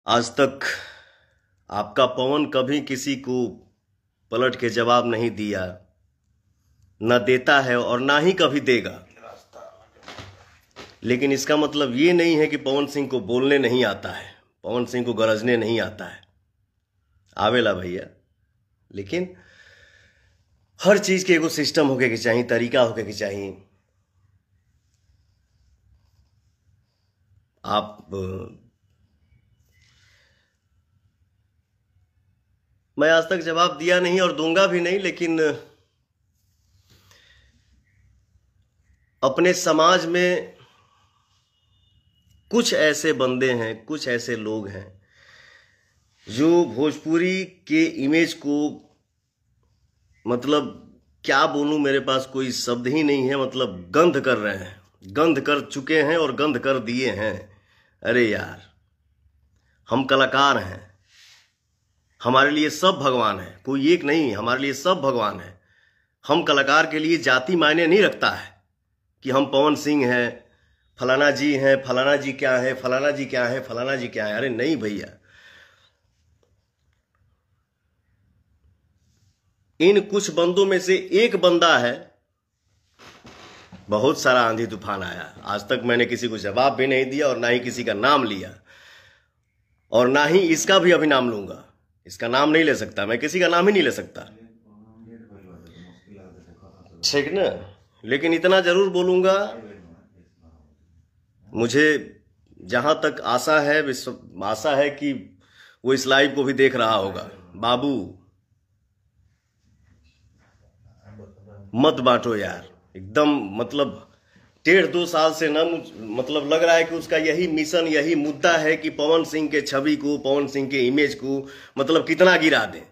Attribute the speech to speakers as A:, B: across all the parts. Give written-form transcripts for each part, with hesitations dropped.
A: आज तक आपका पवन कभी किसी को पलट के जवाब नहीं दिया, न देता है और ना ही कभी देगा। लेकिन इसका मतलब ये नहीं है कि पवन सिंह को बोलने नहीं आता है, पवन सिंह को गरजने नहीं आता है। आवेला भैया, लेकिन हर चीज के एगो सिस्टम होके के चाहिए, तरीका होके के चाहिए। आप मैं आज तक जवाब दिया नहीं और दूंगा भी नहीं, लेकिन अपने समाज में कुछ ऐसे बंदे हैं, कुछ ऐसे लोग हैं जो भोजपुरी के इमेज को, मतलब क्या बोलूं, मेरे पास कोई शब्द ही नहीं है, मतलब गंध कर रहे हैं, गंध कर चुके हैं और गंध कर दिए हैं। अरे यार, हम कलाकार हैं, हमारे लिए सब भगवान है, कोई एक नहीं, हमारे लिए सब भगवान है। हम कलाकार के लिए जाति मायने नहीं रखता है कि हम पवन सिंह हैं, फलाना जी हैं, फलाना जी क्या है, फलाना जी क्या है, फलाना जी क्या है। अरे नहीं भैया, इन कुछ बंदों में से एक बंदा है। बहुत सारा आंधी तूफान आया, आज तक मैंने किसी को जवाब भी नहीं दिया और ना ही किसी का नाम लिया, और ना ही इसका भी अभी नाम लूंगा। इसका नाम नहीं ले सकता मैं, किसी का नाम ही नहीं ले सकता, ठीक ना। लेकिन इतना जरूर बोलूंगा, मुझे जहां तक आशा है, आशा है कि वो इस लाइव को भी देख रहा होगा। बाबू मत बांटो यार, एकदम मतलब 1.5-2 साल से ना, मतलब लग रहा है कि उसका यही मिशन, यही मुद्दा है कि पवन सिंह के छवि को, पवन सिंह के इमेज को मतलब कितना गिरा दें।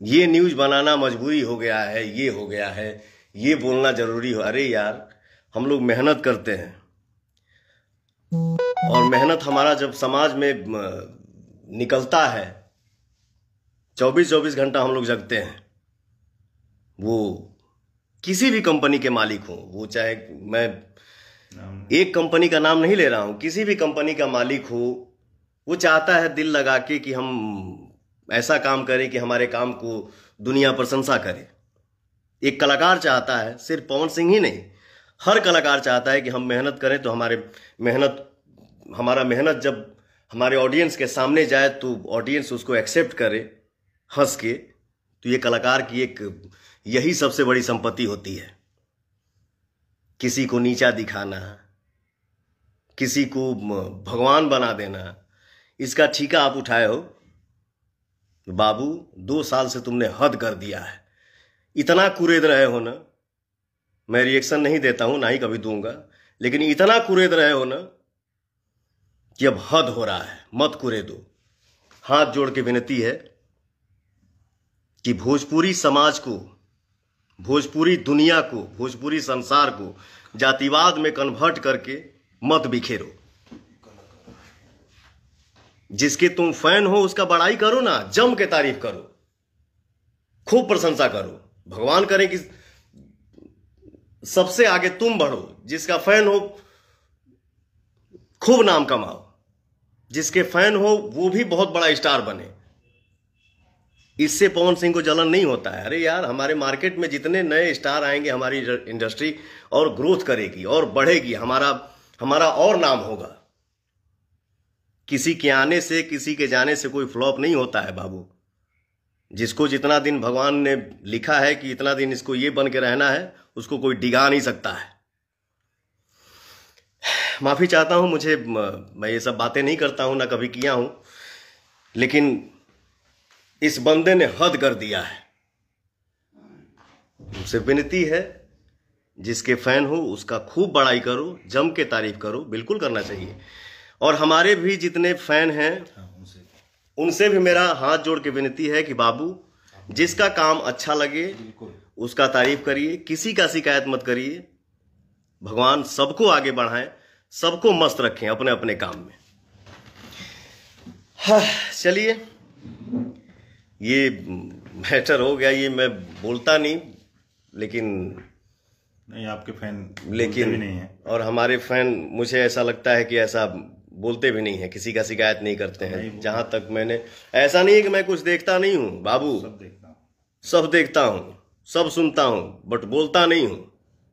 A: ये न्यूज बनाना मजबूरी हो गया है, ये हो गया है, ये बोलना जरूरी हो। अरे यार, हम लोग मेहनत करते हैं और मेहनत हमारा जब समाज में निकलता है, 24-24 घंटा हम लोग जगते हैं। वो किसी भी कंपनी के मालिक हो, वो चाहे, मैं एक कंपनी का नाम नहीं ले रहा हूं, किसी भी कंपनी का मालिक हो, वो चाहता है दिल लगा के कि हम ऐसा काम करें कि हमारे काम को दुनिया प्रशंसा करे। एक कलाकार चाहता है, सिर्फ पवन सिंह ही नहीं, हर कलाकार चाहता है कि हम मेहनत करें तो हमारा मेहनत जब हमारे ऑडियंस के सामने जाए तो ऑडियंस उसको एक्सेप्ट करे हंस के। तो ये कलाकार की एक यही सबसे बड़ी संपत्ति होती है। किसी को नीचा दिखाना, किसी को भगवान बना देना, इसका ठीका आप उठाए हो। बाबू, 2 साल से तुमने हद कर दिया है, इतना कुरेद रहे हो ना। मैं रिएक्शन नहीं देता हूं, ना ही कभी दूंगा, लेकिन इतना कुरेद रहे हो ना कि अब हद हो रहा है, मत कुरेदो। हाथ जोड़ के विनती है कि भोजपुरी समाज को, भोजपुरी दुनिया को, भोजपुरी संसार को जातिवाद में कन्वर्ट करके मत बिखेरो। जिसके तुम फैन हो उसका बड़ाई करो ना, जम के तारीफ करो, खूब प्रशंसा करो। भगवान करे कि सबसे आगे तुम बढ़ो, जिसका फैन हो खूब नाम कमाओ, जिसके फैन हो वो भी बहुत बड़ा स्टार बने। इससे पवन सिंह को जलन नहीं होता है। अरे यार, हमारे मार्केट में जितने नए स्टार आएंगे, हमारी इंडस्ट्री और ग्रोथ करेगी और बढ़ेगी, हमारा और नाम होगा। किसी के आने से, किसी के जाने से कोई फ्लॉप नहीं होता है बाबू। जिसको जितना दिन भगवान ने लिखा है कि इतना दिन इसको ये बन के रहना है, उसको कोई डिगा नहीं सकता है। माफी चाहता हूं, मैं ये सब बातें नहीं करता हूं, ना कभी किया हूं, लेकिन इस बंदे ने हद कर दिया है। मुझसे विनती है, जिसके फैन हो उसका खूब बड़ाई करो, जम के तारीफ करो, बिल्कुल करना चाहिए। और हमारे भी जितने फैन हैं उनसे भी मेरा हाथ जोड़ के विनती है कि बाबू, जिसका काम अच्छा लगे उसका तारीफ करिए, किसी का शिकायत मत करिए। भगवान सबको आगे बढ़ाएं, सबको मस्त रखें अपने अपने काम में। हाँ, चलिए, ये मैटर हो गया। ये मैं बोलता नहीं, लेकिन
B: नहीं, आपके फैन
A: लेकिन
B: भी नहीं है।
A: और हमारे फैन, मुझे ऐसा लगता है कि ऐसा बोलते भी नहीं हैं, किसी का शिकायत नहीं करते हैं। जहां तक मैंने, ऐसा नहीं है कि मैं कुछ देखता नहीं हूं बाबू, सब देखता हूं, सब सुनता हूं, बट बोलता नहीं हूं।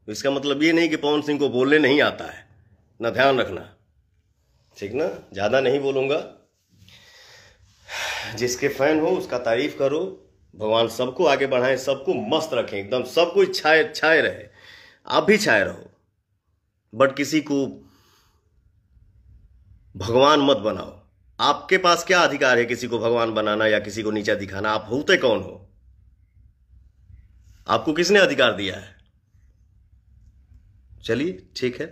A: इसका मतलब ये नहीं कि पवन सिंह को बोलने नहीं आता है, ना, ध्यान रखना, ठीक ना। ज्यादा नहीं बोलूंगा। जिसके फैन हो उसका तारीफ करो। भगवान सबको आगे बढ़ाएं, सबको मस्त रखें, एकदम सब कुछ छाए छाए रहे, आप भी छाए रहो, बट किसी को भगवान मत बनाओ। आपके पास क्या अधिकार है किसी को भगवान बनाना या किसी को नीचा दिखाना? आप होते कौन हो? आपको किसने अधिकार दिया है? चलिए ठीक है,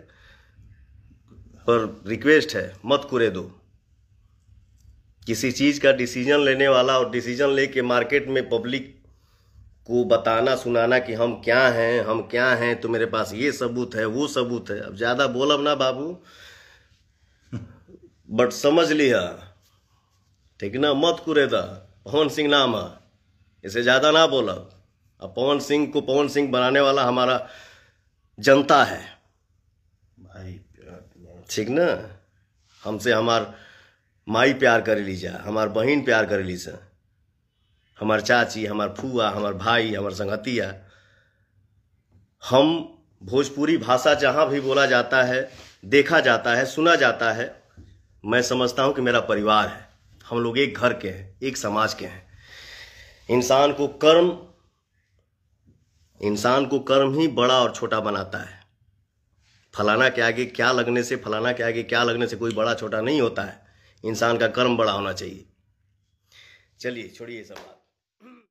A: पर रिक्वेस्ट है, मत कुरे दो। किसी चीज का डिसीजन लेने वाला और डिसीजन लेके मार्केट में पब्लिक को बताना सुनाना कि हम क्या हैं, तो मेरे पास ये सबूत है, वो सबूत है। अब ज्यादा बोलब ना बाबू, बट समझ लिया, ठीक ना। मत कुरेदा, पवन सिंह नाम है, इसे ज्यादा ना बोलब। अब पवन सिंह को पवन सिंह बनाने वाला हमारा जनता है भाई, ठीक ना। हमसे हमार माई प्यार करे लीजा, हमार बहन प्यार करे लीजा, हमार चाची, हमार फुआ, हमार भाई, हमार संगतिया। हम भोजपुरी भाषा जहां भी बोला जाता है, देखा जाता है, सुना जाता है, मैं समझता हूं कि मेरा परिवार है। हम लोग एक घर के हैं, एक समाज के हैं। इंसान को कर्म ही बड़ा और छोटा बनाता है। फलाना के आगे क्या लगने से, फलाना के आगे क्या लगने से कोई बड़ा छोटा नहीं होता है। इंसान का कर्म बड़ा होना चाहिए। चलिए छोड़िए सब बात।